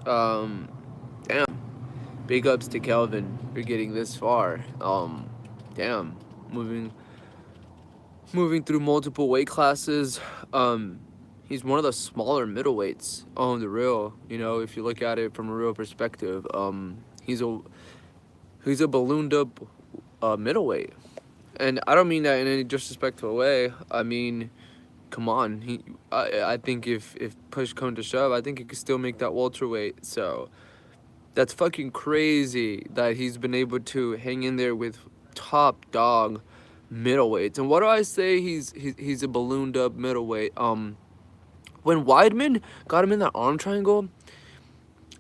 Um, damn. Big ups to Kelvin for getting this far. Damn. Moving moving through multiple weight classes. Um, he's one of the smaller middleweights on the real. You know, if you look at it from a real perspective. He's a ballooned up middleweight, and I don't mean that in any disrespectful way. I mean, come on. I think if push come to shove, I think he could still make that welterweight. So that's fucking crazy that he's been able to hang in there with top dog middleweights. And what do I say? He's a ballooned up middleweight. When Weidman got him in that arm triangle,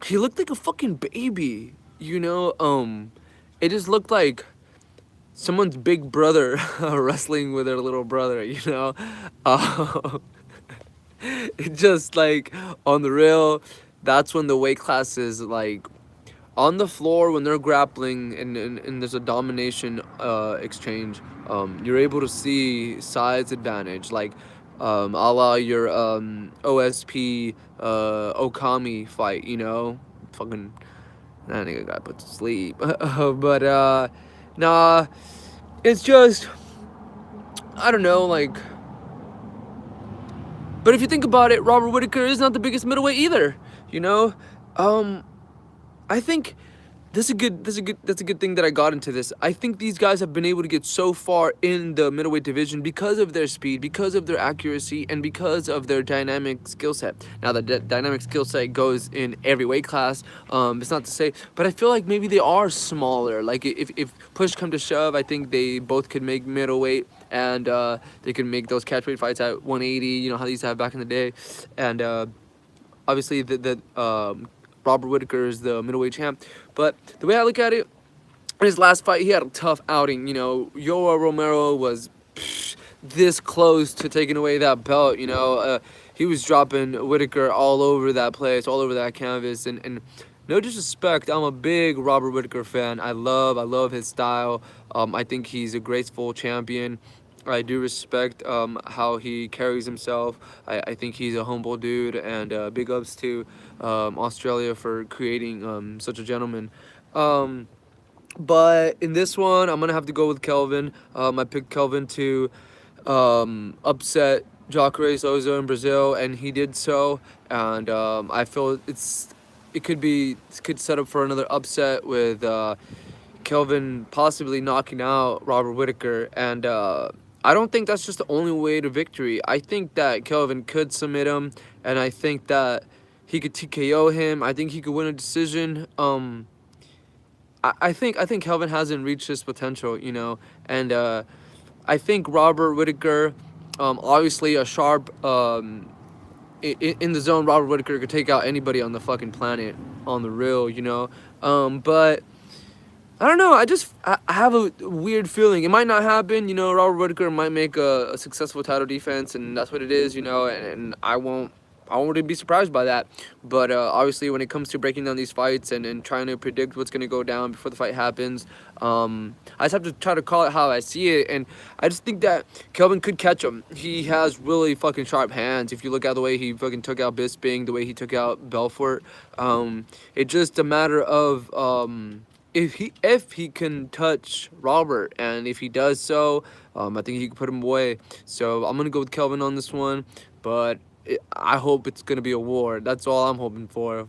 he looked like a fucking baby. You know, it just looked like someone's big brother wrestling with their little brother. You know, uh, it just like on the real. That's when the weight classes like on the floor when they're grappling and there's a domination exchange, you're able to see size advantage, like a la your OSP Okami fight, you know? Fucking, that nigga got put to sleep. But, nah, it's just, I don't know, like, but if you think about it, Robert Whittaker is not the biggest middleweight either, you know? Um, I think that's a good thing that I got into this. I think these guys have been able to get so far in the middleweight division because of their speed, because of their accuracy, and because of their dynamic skill set. Now the dynamic skill set goes in every weight class. It's not to say, but I feel like maybe they are smaller. Like if push come to shove, I think they both could make middleweight, and they can make those catchweight fights at 180. You know how they used to have back in the day, and obviously the Robert Whittaker is the middleweight champ. But the way I look at it, in his last fight, he had a tough outing. You know, Yoel Romero was this close to taking away that belt. You know, he was dropping Whittaker all over that place, all over that canvas. And no disrespect, I'm a big Robert Whittaker fan. I love his style. I think he's a graceful champion. I do respect how he carries himself. I think he's a humble dude, and big ups to Australia for creating such a gentleman. But in this one, I'm gonna have to go with Kelvin. I picked Kelvin to upset Jacare Souza in Brazil, and he did so. And I feel it could set up for another upset with Kelvin possibly knocking out Robert Whittaker, and I don't think that's just the only way to victory. I think that Kelvin could submit him, and I think that he could TKO him. I think he could win a decision. I think Kelvin hasn't reached his potential, you know, and I think Robert Whittaker, obviously a sharp in the zone. Robert Whittaker could take out anybody on the fucking planet on the real, you know, but. I don't know. I have a weird feeling. It might not happen. You know, Robert Whittaker might make a successful title defense, and that's what it is. You know, and I won't be surprised by that. But obviously, when it comes to breaking down these fights and trying to predict what's gonna go down before the fight happens, I just have to try to call it how I see it. And I just think that Kelvin could catch him. He has really fucking sharp hands. If you look at the way he fucking took out Bisping, the way he took out Belfort, it's just a matter of if he can touch Robert, and if he does so, I think he can put him away. So I'm gonna go with Kelvin on this one, but I hope it's gonna be a war. That's all I'm hoping for.